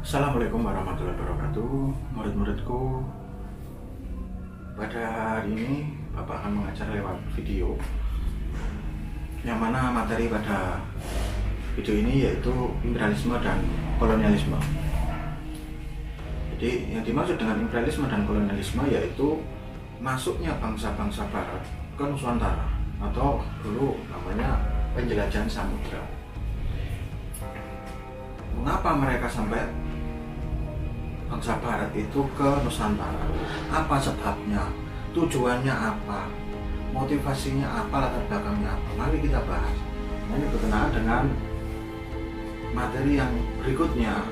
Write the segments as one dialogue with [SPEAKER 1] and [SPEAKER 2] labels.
[SPEAKER 1] Assalamualaikum warahmatullahi wabarakatuh. Murid-muridku, pada hari ini Bapak akan mengajar lewat video, yang mana materi pada video ini yaitu imperialisme dan kolonialisme. Jadi yang dimaksud dengan imperialisme dan kolonialisme yaitu masuknya bangsa-bangsa barat ke Nusantara, atau dulu namanya penjelajahan samudra. Mengapa mereka sampai bangsa barat itu ke Nusantara? Apa sebabnya? Tujuannya apa? Motivasinya apa? Latar belakangnya apa? Mari kita bahas. Ini berkenaan dengan materi yang berikutnya,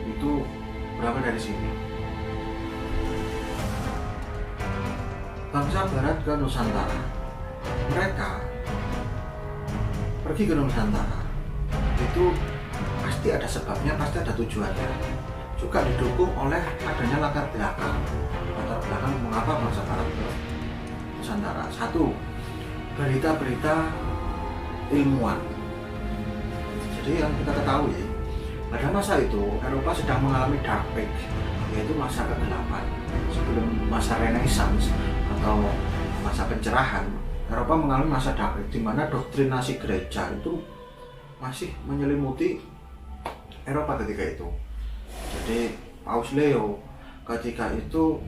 [SPEAKER 1] itu berapa dari sini. Bangsa barat ke Nusantara. Mereka pergi ke Nusantara itu pasti ada sebabnya, pasti ada tujuannya, juga didukung oleh adanya latar belakang mengapa bangsa barat ke Nusantara. Satu, berita-berita ilmuwan. Jadi yang kita ketahui, pada masa itu Eropa sedang mengalami dark age, yaitu masa kegelapan sebelum masa Renaissance atau masa pencerahan. Eropa mengalami masa dark age di mana doktrinasi gereja itu masih menyelimuti Eropa ketika itu. Jadi Paus Leo ketika itu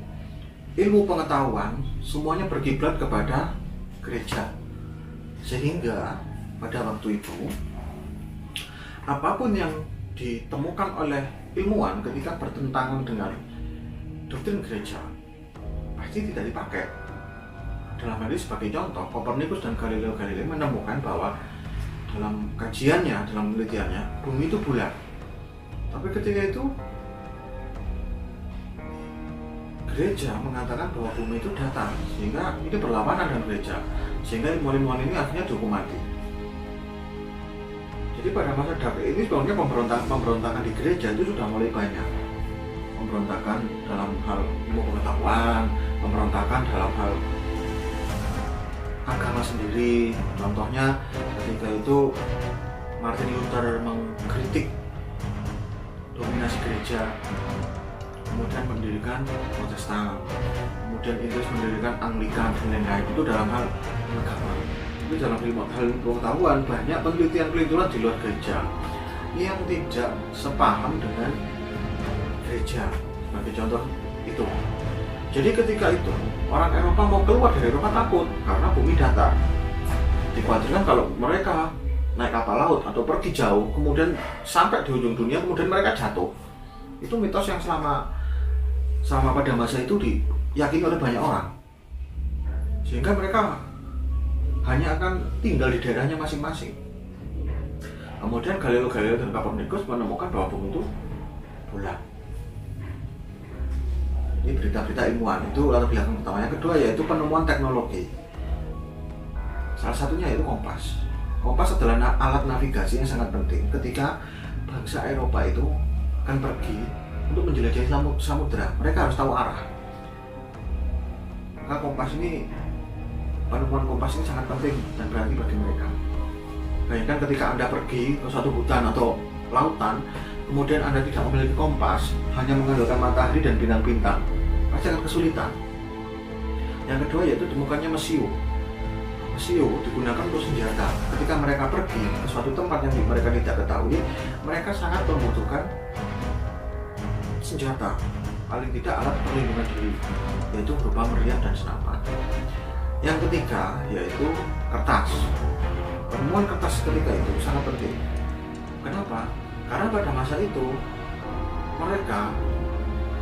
[SPEAKER 1] ilmu pengetahuan semuanya berkiblat kepada gereja, sehingga pada waktu itu apapun yang ditemukan oleh ilmuwan ketika bertentangan dengan doktrin gereja pasti tidak dipakai. Dalam hal ini sebagai contoh, Kopernikus dan Galileo Galilei menemukan bahwa dalam kajiannya, dalam penelitiannya, bumi itu bulat. Tapi ketika itu gereja mengatakan bahwa bumi itu datar, sehingga ini berlawanan dengan gereja, sehingga ilmuwan ini akhirnya dihukum mati. Jadi pada masa dark ini sebenarnya pemberontakan di gereja itu sudah mulai banyak. Pemberontakan dalam hal ilmu pengetahuan, pemberontakan dalam hal agama sendiri. Contohnya ketika itu Martin Luther mengkritik dominasi gereja, kemudian mendirikan Protestan, kemudian Inggris mendirikan Anglikan dan lain-lain. Itu dalam hal agama. Tapi dalam hal pengetahuan banyak penelitian-penelitian di luar gereja yang tidak sepaham dengan gereja. Sebagai contoh itu. Jadi ketika itu orang Eropa mau keluar dari Eropa takut karena bumi datar. Dikhawatirkan kalau mereka naik kapal laut atau pergi jauh, kemudian sampai di ujung dunia, kemudian mereka jatuh. Itu mitos yang selama pada masa itu diyakini oleh banyak orang, sehingga mereka hanya akan tinggal di daerahnya masing-masing. Kemudian Galileo Galilei dan Kopernikus menemukan bahwa bumi itu bulat. Ini berita-berita ilmuwan, itu latar belakang pertama. Yang kedua yaitu penemuan teknologi. Salah satunya yaitu kompas. Kompas adalah alat navigasi yang sangat penting ketika bangsa Eropa itu akan pergi untuk menjelajahi samudra. Mereka harus tahu arah. Maka penemuan kompas ini sangat penting dan berarti bagi mereka. Bayangkan ketika Anda pergi ke suatu hutan atau lautan, kemudian Anda tidak memiliki kompas, hanya mengandalkan matahari dan bintang-bintang, pasti akan kesulitan. Yang kedua yaitu ditemukannya mesiu. Mesiu digunakan untuk senjata. Ketika mereka pergi ke suatu tempat yang mereka tidak ketahui, mereka sangat membutuhkan senjata, paling tidak alat perlindungan diri, yaitu berupa meriam dan senapan. Yang ketiga yaitu kertas. Penemuan kertas ketika itu sangat penting. Kenapa? Karena pada masa itu mereka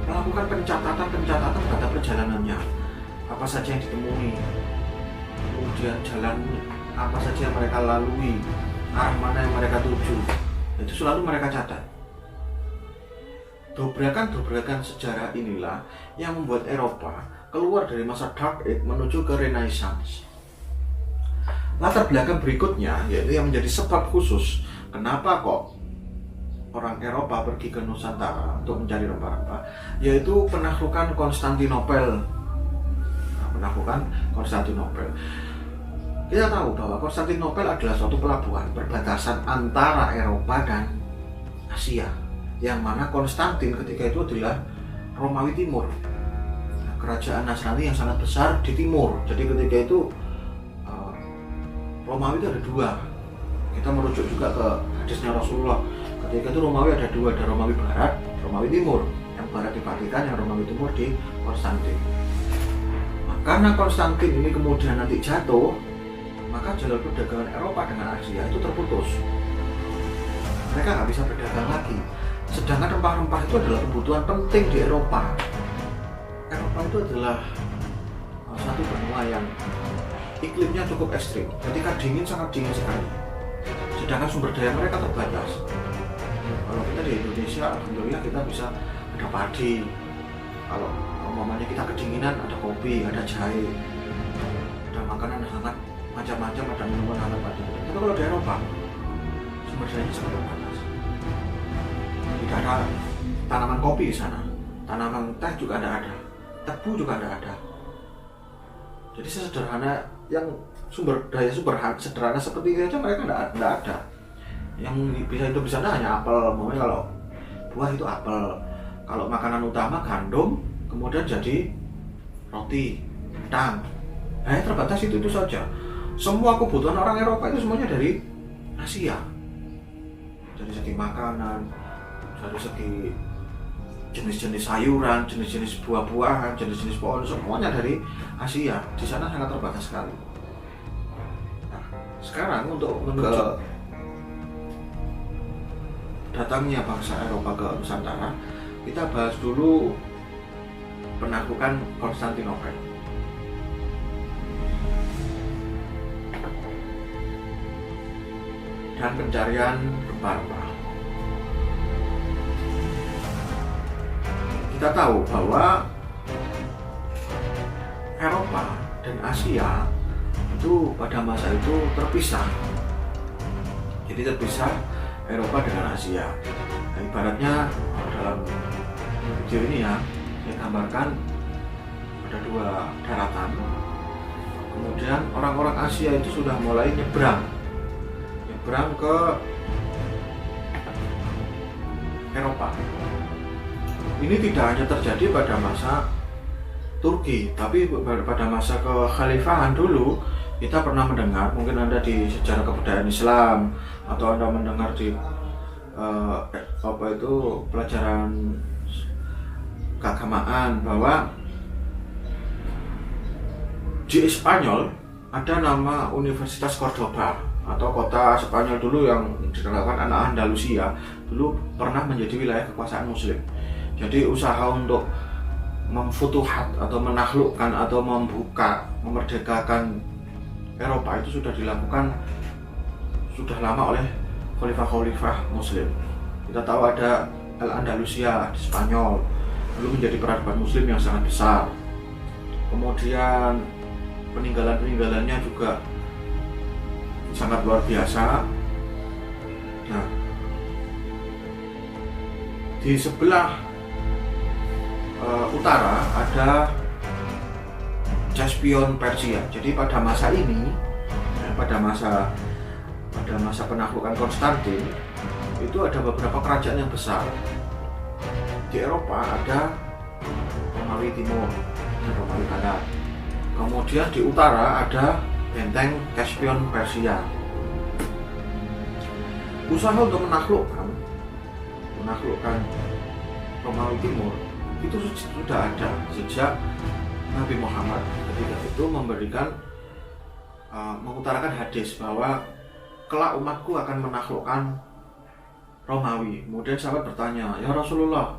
[SPEAKER 1] melakukan pencatatan pada perjalanannya, apa saja yang ditemui, kemudian jalan apa saja yang mereka lalui, arah mana yang mereka tuju, itu selalu mereka catat. Dobrakan sejarah inilah yang membuat Eropa keluar dari masa Dark Age menuju ke Renaissance. Latar belakang berikutnya yaitu yang menjadi sebab khusus kenapa kok orang Eropa pergi ke Nusantara untuk mencari rempah-rempah, yaitu penaklukan Konstantinopel. Kita tahu bahwa Konstantinopel adalah suatu pelabuhan perbatasan antara Eropa dan Asia. yang mana Konstantin ketika itu adalah Romawi Timur, kerajaan Nasrani yang sangat besar di timur. Jadi ketika itu Romawi itu ada dua. Kita merujuk juga ke hadisnya Rasulullah. Ketika itu Romawi ada dua, ada Romawi Barat, Romawi Timur. Yang Barat di Vatikan, yang Romawi Timur di Konstantin. Nah, karena Konstantin ini kemudian nanti jatuh, maka jalur perdagangan Eropa dengan Asia itu terputus. Mereka nggak bisa berdagang lagi. Sedangkan rempah-rempah itu adalah kebutuhan penting di Eropa. Eropa itu adalah satu benua yang iklimnya cukup ekstrim. Ketika dingin, sangat dingin sekali. Sedangkan sumber daya mereka terbatas. Kalau kita di Indonesia, alhamdulillah kita bisa ada padi. Kalau umpamanya kita kedinginan, ada kopi, ada jahe, ada makanan hangat macam-macam, ada minuman hangat macam-macam. Tapi kalau di Eropa, sumber dayanya sangat terbatas. Tidak ada tanaman kopi di sana, tanaman teh juga tidak ada, tebu juga tidak ada. Jadi sesederhana yang sumber daya sederhana seperti ini aja mereka tidak ada. Yang bisa hidup di sana hanya apel. Mungkin kalau buah itu apel, kalau makanan utama gandum, kemudian jadi roti, kentang. Hanya terbatas itu saja. Semua kebutuhan orang Eropa itu semuanya dari Asia. Dari segi makanan, dari segi jenis-jenis sayuran, jenis-jenis buah-buahan, jenis-jenis pohon, semuanya dari Asia. Di sana sangat terbatas sekali. Nah, sekarang untuk menuju datangnya bangsa Eropa ke Nusantara, kita bahas dulu penaklukan Konstantinopel. Dan pencarian rempah-rempah. Kita tahu bahwa Eropa dan Asia itu pada masa itu terpisah. Jadi terpisah Eropa dengan Asia. Nah, ibaratnya dalam video ini ya, saya gambarkan ada dua daratan. Kemudian orang-orang Asia itu sudah mulai nyebrang ke Eropa. Ini tidak hanya terjadi pada masa Turki, tapi pada masa kekhalifahan dulu kita pernah mendengar, mungkin Anda di sejarah kebudayaan Islam atau Anda mendengar di pelajaran keagamaan bahwa di Spanyol ada nama Universitas Cordoba atau kota Spanyol dulu yang dikatakan anak Andalusia, dulu pernah menjadi wilayah kekuasaan Muslim. Jadi usaha untuk memfutuhat atau menaklukkan atau memerdekakan Eropa itu sudah dilakukan sudah lama oleh khalifah-khalifah Muslim. Kita tahu ada Al-Andalusia di Spanyol, dulu menjadi peradaban Muslim yang sangat besar. Kemudian peninggalan-peninggalannya juga sangat luar biasa. Nah, di sebelah utara ada Caspian Persia. Jadi pada masa ini, pada masa penaklukan Konstantin itu ada beberapa kerajaan yang besar. Di Eropa ada Romawi Timur dan Romawi Barat. Kemudian di utara ada benteng Caspian Persia. Usaha untuk menaklukkan Romawi Timur itu sudah ada sejak Nabi Muhammad ketika itu mengutarakan hadis bahwa kelak umatku akan menaklukkan Romawi. Kemudian sahabat bertanya, ya Rasulullah,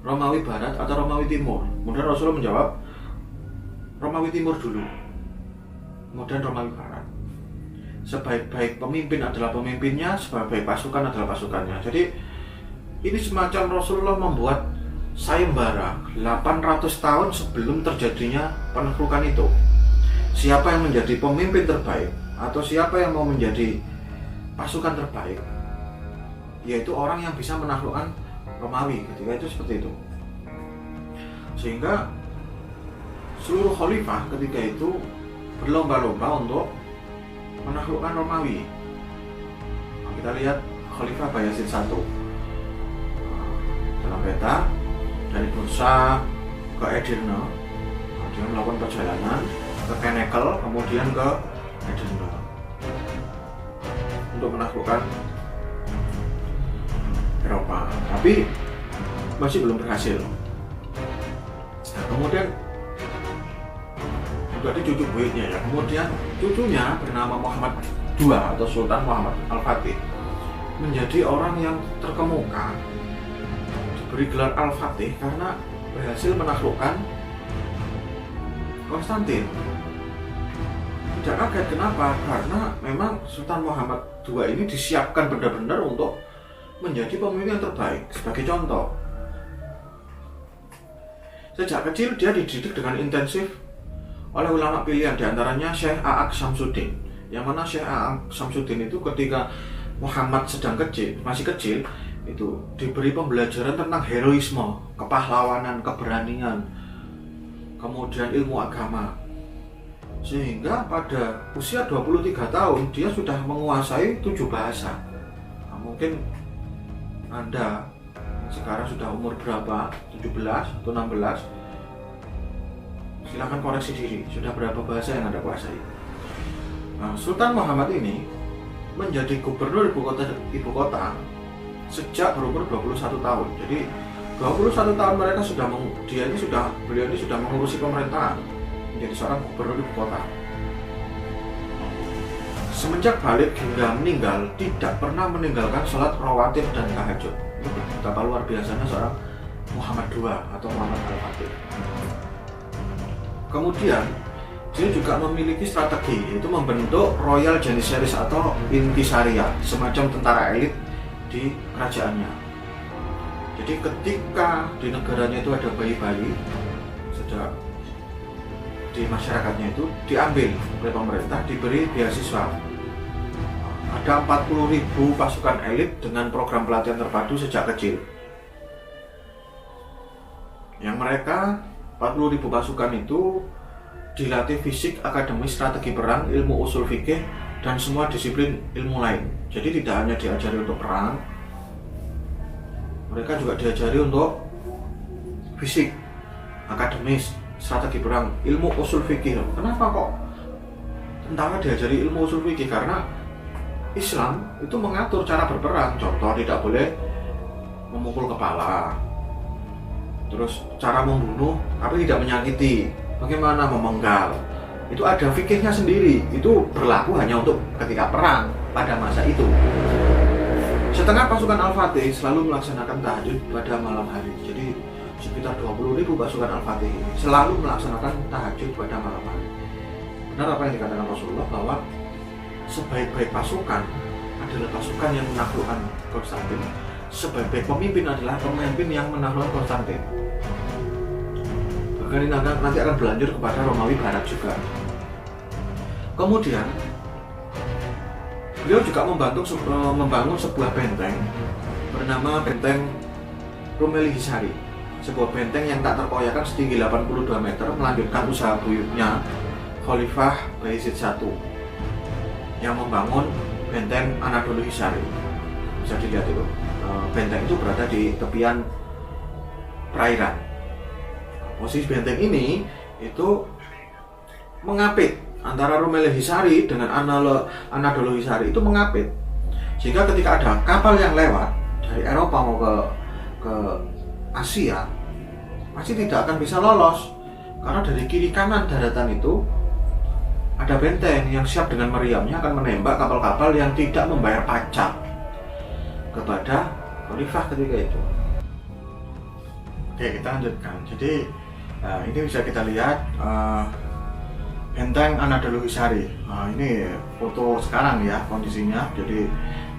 [SPEAKER 1] Romawi Barat atau Romawi Timur? Kemudian Rasulullah menjawab, Romawi Timur dulu, kemudian Romawi Barat. Sebaik-baik pemimpin adalah pemimpinnya, sebaik-baik pasukan adalah pasukannya. Jadi ini semacam Rasulullah membuat sayembara 800 tahun sebelum terjadinya penaklukan itu. Siapa yang menjadi pemimpin terbaik atau siapa yang mau menjadi pasukan terbaik, yaitu orang yang bisa menaklukkan Romawi ketika itu seperti itu. Sehingga seluruh khalifah ketika itu berlomba-lomba untuk menaklukkan Romawi. Kita lihat Khalifah Bayezid I. kereta dari Bursa ke Edirne. Dia melakukan perjalanan ke Knekel, kemudian ke Edirne untuk menaklukkan Eropa, tapi masih belum berhasil. Nah, kemudian berarti cucu buyutnya ya. Kemudian cucunya bernama Muhammad II atau Sultan Muhammad Al-Fatih menjadi orang yang terkemuka, diberi gelar Al-Fatih karena berhasil menaklukkan Konstantin. Tidak kaget kenapa? Karena memang Sultan Muhammad II ini disiapkan benar-benar untuk menjadi pemimpin yang terbaik. Sebagai contoh, sejak kecil dia dididik dengan intensif oleh ulama pilihan, diantaranya Syekh A'aq Syamsuddin. Yang mana Syekh A'aq Syamsuddin itu ketika Muhammad sedang kecil, masih kecil, itu diberi pembelajaran tentang heroisme, kepahlawanan, keberanian, kemudian ilmu agama. Sehingga pada usia 23 tahun dia sudah menguasai 7 bahasa. Nah, mungkin Anda sekarang sudah umur berapa? 17 atau 16? Silahkan koreksi diri, sudah berapa bahasa yang Anda kuasai? Nah, Sultan Muhammad ini menjadi gubernur ibu kota sejak berumur 21 tahun. Jadi 21 tahun mereka beliau ini sudah mengurusi pemerintahan, menjadi seorang gubernur ibu kota. Semenjak balik hingga meninggal tidak pernah meninggalkan sholat rawatib dan tahajud. Ini betapa luar biasanya seorang Muhammad II atau Muhammad Al-Fatih. Kemudian dia juga memiliki strategi, yaitu membentuk Royal Janissaries atau Intisariya, semacam tentara elit di kerajaannya. Jadi ketika di negaranya itu ada bayi-bayi, sejak di masyarakatnya itu diambil oleh pemerintah, diberi beasiswa. Ada 40.000 pasukan elit dengan program pelatihan terpadu sejak kecil. Yang mereka 40.000 pasukan itu dilatih fisik, akademis, strategi perang, ilmu usul fikih, dan semua disiplin ilmu lain. Jadi tidak hanya diajari untuk perang, mereka juga diajari untuk fisik, akademis, strategi perang, ilmu usul fikih. Kenapa kok tentara diajari ilmu usul fikih? Karena Islam itu mengatur cara berperang. Contoh, tidak boleh memukul kepala, terus cara membunuh tapi tidak menyakiti, bagaimana memenggal, itu ada fikihnya sendiri. Itu berlaku hanya untuk ketika perang pada masa itu. Setengah pasukan Al-Fatih selalu melaksanakan tahajud pada malam hari. Jadi sekitar 20.000 pasukan Al-Fatih ini selalu melaksanakan tahajud pada malam hari. Benar apa yang dikatakan Rasulullah bahwa sebaik-baik pasukan adalah pasukan yang menaklukkan Konstantin. Sebaik-baik pemimpin adalah pemimpin yang menaklukkan Konstantin. Bahkan ini nanti akan berlanjut kepada Romawi Barat juga. Kemudian beliau juga membangun sebuah benteng bernama Benteng Rumeli Hisari. Sebuah benteng yang tak terkoyakan setinggi 82 meter, melanjutkan usaha buyutnya Khalifah Bayezid I yang membangun Benteng Anadolu Hisari. Bisa dilihat itu, benteng itu berada di tepian perairan. Posisi benteng ini itu mengapit antara Rumeli Hisari dengan Anadolu Hisari, itu mengapit, sehingga ketika ada kapal yang lewat dari Eropa mau ke Asia masih tidak akan bisa lolos, karena dari kiri kanan daratan itu ada benteng yang siap dengan meriamnya akan menembak kapal-kapal yang tidak membayar pajak kepada Khalifah ketika itu. Oke, kita lanjutkan. Jadi ini bisa kita lihat Benteng Anadolu Hisari. Ini foto sekarang ya kondisinya. Jadi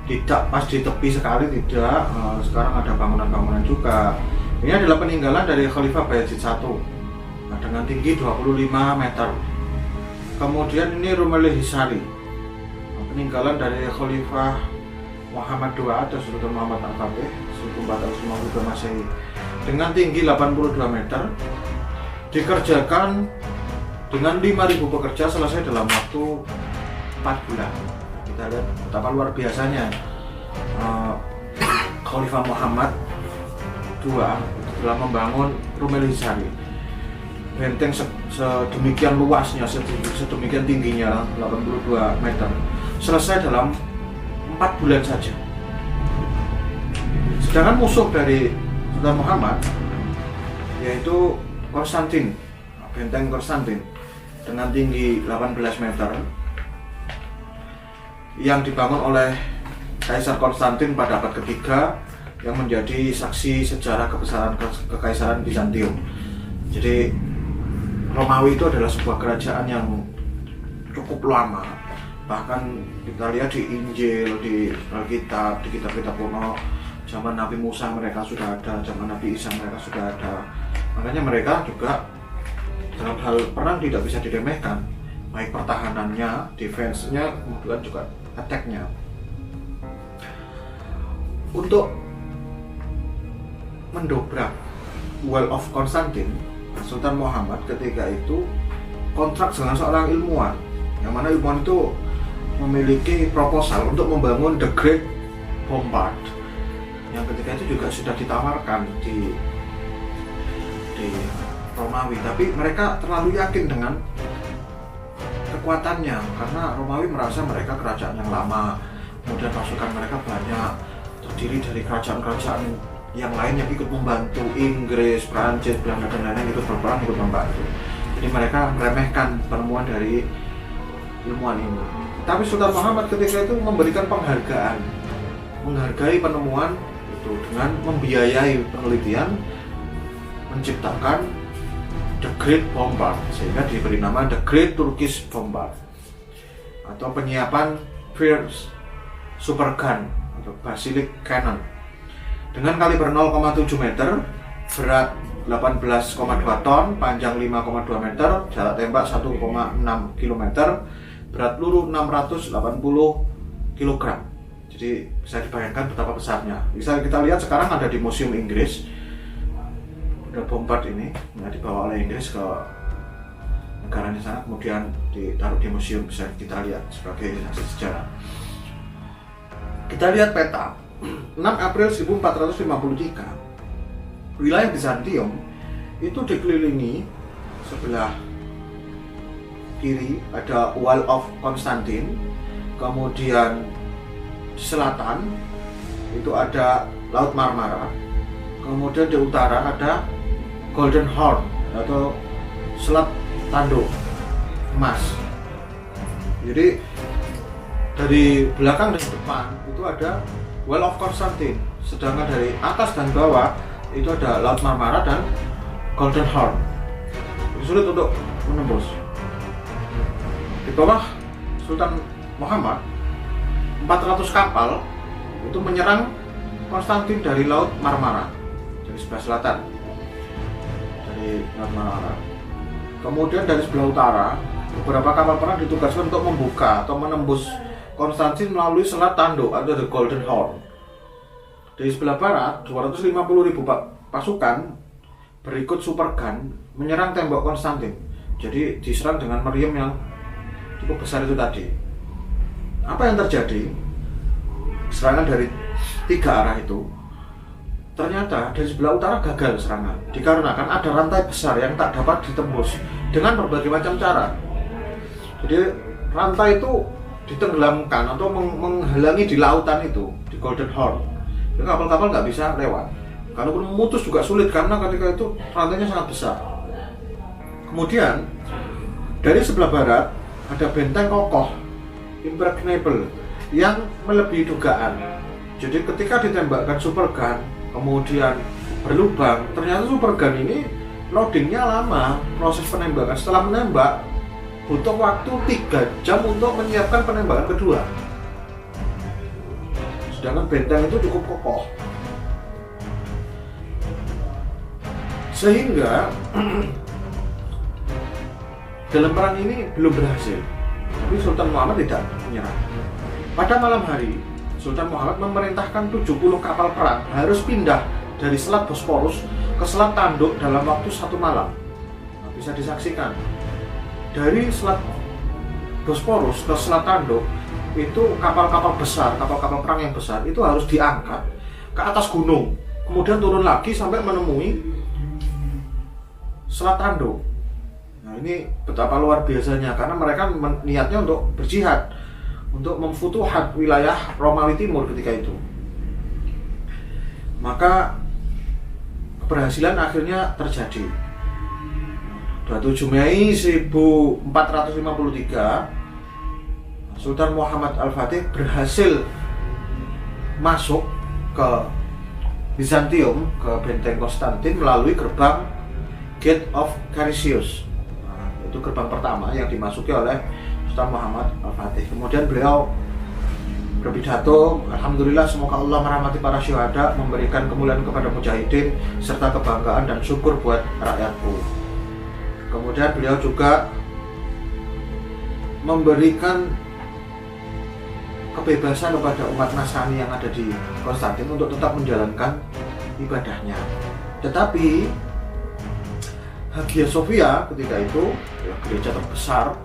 [SPEAKER 1] tidak pas di tepi sekali, tidak. Sekarang ada bangunan-bangunan juga. Ini adalah peninggalan dari Khalifah Bayezid I dengan tinggi 25 meter. Kemudian ini Rumeli Hisari, peninggalan dari Khalifah Muhammad II atau Sultan Muhammad Al-Fatih 1452 Masehi dengan tinggi 82 meter, dikerjakan dengan 5.000 pekerja selesai dalam waktu 4 bulan. Kita lihat betapa luar biasanya Khalifah Muhammad kedua dalam membangun Rumelisari. Benteng sedemikian luasnya, sedemikian tingginya 82 meter selesai dalam 4 bulan saja. Sedangkan musuh dari Sultan Muhammad yaitu Konstantin, benteng Konstantin dengan tinggi 18 meter yang dibangun oleh Kaisar Konstantin pada abad ketiga yang menjadi saksi sejarah kebesaran kekaisaran Bizantium. Jadi Romawi itu adalah sebuah kerajaan yang cukup lama. Bahkan kita lihat di Injil, di Alkitab, di kitab-kitab kuno, zaman Nabi Musa mereka sudah ada, zaman Nabi Isa mereka sudah ada. Makanya mereka juga dalam hal perang tidak bisa diremehkan, baik pertahanannya, defense-nya, kemudian juga attack-nya. Untuk mendobrak Wall of Constantine, Sultan Muhammad ketika itu kontrak dengan seorang ilmuwan, yang mana ilmuwan itu memiliki proposal untuk membangun The Great Bombard, yang ketika itu juga sudah ditawarkan di Romawi, tapi mereka terlalu yakin dengan kekuatannya karena Romawi merasa mereka kerajaan yang lama, kemudian pasukan mereka banyak, terdiri dari kerajaan-kerajaan yang lain yang ikut membantu, Inggris, Prancis, Belanda dan lain-lain ikut berperang, ikut membantu. Jadi mereka meremehkan penemuan dari ilmuwan ini. Tapi Sultan Muhammad ketika itu memberikan penghargaan, menghargai penemuan itu dengan membiayai penelitian, menciptakan The Great Bombard, sehingga diberi nama The Great Turkish Bombard atau penyiapan First Super Gun atau Basilic Cannon dengan kaliber 0,7 meter, berat 18,2 ton, panjang 5,2 meter, jarak tembak 1,6 km, berat peluru 680 kg. Jadi bisa dibayangkan betapa besarnya. Bisa kita lihat sekarang ada di Museum Inggris. Udah Bombard ini dibawa oleh Inggris ke negaranya sana, kemudian ditaruh di museum, bisa kita lihat sebagai saksi sejarah. Kita lihat peta 6 April 1453, wilayah Bizantium itu dikelilingi sebelah kiri ada Wall of Constantine, kemudian di selatan itu ada Laut Marmara, kemudian di utara ada Golden Horn atau Selat Tanduk Emas. Jadi dari belakang dan depan itu ada Wall of Constantine, sedangkan dari atas dan bawah itu ada Laut Marmara dan Golden Horn. Sulit untuk menembus. Di bawah Sultan Muhammad 400 kapal itu menyerang Konstantin dari Laut Marmara, dari sebelah selatan dari Laut Marmara. Kemudian dari sebelah utara beberapa kapal perang ditugaskan untuk membuka atau menembus Konstantin melalui Selat Tanduk atau The Golden Horn. Di sebelah barat 250.000 pasukan berikut Super Gun menyerang tembok Konstantin. Jadi diserang dengan meriam yang cukup besar itu tadi. Apa yang terjadi? Serangan dari 3 arah itu ternyata dari sebelah utara gagal serangan dikarenakan ada rantai besar yang tak dapat ditembus dengan berbagai macam cara. Jadi rantai itu ditenggelamkan atau menghalangi di lautan itu, di Golden Horn. Jadi kapal-kapal nggak bisa lewat. Kalaupun memutus juga sulit karena ketika itu rantainya sangat besar. Kemudian dari sebelah barat ada benteng kokoh impregnable yang melebihi dugaan. Jadi ketika ditembakkan super gun kemudian berlubang, ternyata super gun ini loadingnya lama, proses penembakan setelah menembak butuh waktu 3 jam untuk menyiapkan penembakan kedua. Sedangkan benteng itu cukup kokoh, sehingga dalam perang ini belum berhasil. Tapi Sultan Muhammad tidak menyerah. Pada malam hari, Sultan Muhammad memerintahkan 70 kapal perang harus pindah dari Selat Bosporus ke Selat Tanduk dalam waktu 1 malam. Nah, bisa disaksikan dari Selat Bosporus ke Selat Tanduk itu kapal-kapal besar, kapal-kapal perang yang besar itu harus diangkat ke atas gunung kemudian turun lagi sampai menemui Selat Tanduk. Nah ini betapa luar biasanya, karena mereka niatnya untuk berjihad, untuk memfutuhat wilayah Romawi Timur ketika itu. Maka keberhasilan akhirnya terjadi. 27 Mei 1453, Sultan Muhammad Al-Fatih berhasil masuk ke Bizantium, ke benteng Konstantin melalui gerbang Gate of Carisius. Nah, itu gerbang pertama yang dimasuki oleh Sultan Muhammad Al-Fatih. Kemudian beliau berpidato, alhamdulillah semoga Allah merahmati para syuhada, memberikan kemuliaan kepada mujahidin, serta kebanggaan dan syukur buat rakyatku. Kemudian beliau juga memberikan kebebasan kepada umat Nasrani yang ada di Konstantin untuk tetap menjalankan ibadahnya. Tetapi Hagia Sophia ketika itu gereja terbesar.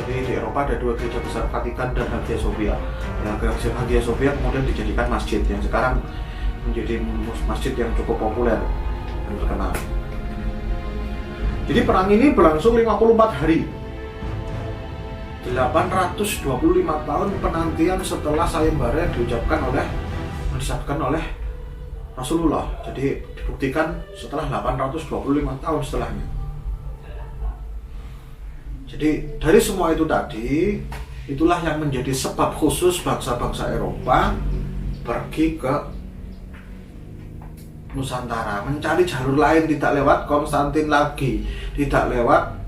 [SPEAKER 1] Jadi di Eropa ada dua gereja besar, Vatikan dan Hagia Sophia. Hagia Sophia kemudian dijadikan masjid yang sekarang menjadi masjid yang cukup populer dan terkenal. Jadi perang ini berlangsung 54 hari. 825 tahun penantian setelah sayembara yang disabdakan oleh Rasulullah. Jadi dibuktikan setelah 825 tahun setelahnya. Jadi dari semua itu tadi, itulah yang menjadi sebab khusus bangsa-bangsa Eropa pergi ke Nusantara, mencari jalur lain, tidak lewat Konstantin lagi, tidak lewat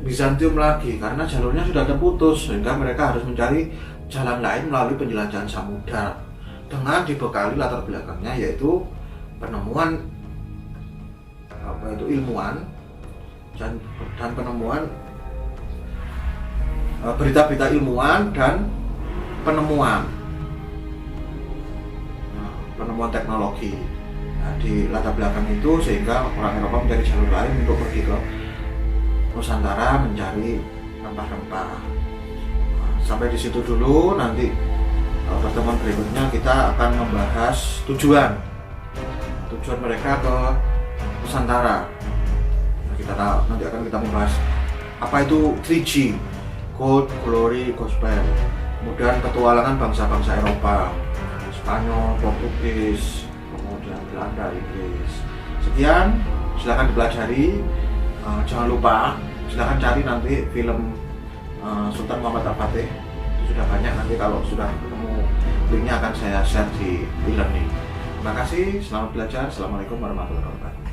[SPEAKER 1] Bizantium lagi, karena jalurnya sudah terputus, sehingga mereka harus mencari jalan lain melalui penjelajahan samudra dengan dibekali latar belakangnya yaitu penemuan ilmuwan dan penemuan berita-berita ilmuwan dan penemuan teknologi. Nah, di latar belakang itu sehingga orang Eropa mencari jalur lain untuk pergi ke Nusantara mencari rempah-rempah. Sampai di situ dulu, nanti pertemuan berikutnya kita akan membahas tujuan mereka ke Nusantara. Nanti akan kita membahas apa itu 3G, Gold, Glory, Gospel. Kemudian petualangan bangsa-bangsa Eropa, Spanyol, Portugis, kemudian Belanda, Inggris. Sekian, silakan dipelajari. Jangan lupa, silakan cari nanti film Sultan Muhammad Al-Fatih. Itu sudah banyak, nanti kalau sudah ketemu linknya akan saya share di e-learning. Terima kasih, selamat belajar. Assalamualaikum warahmatullahi wabarakatuh.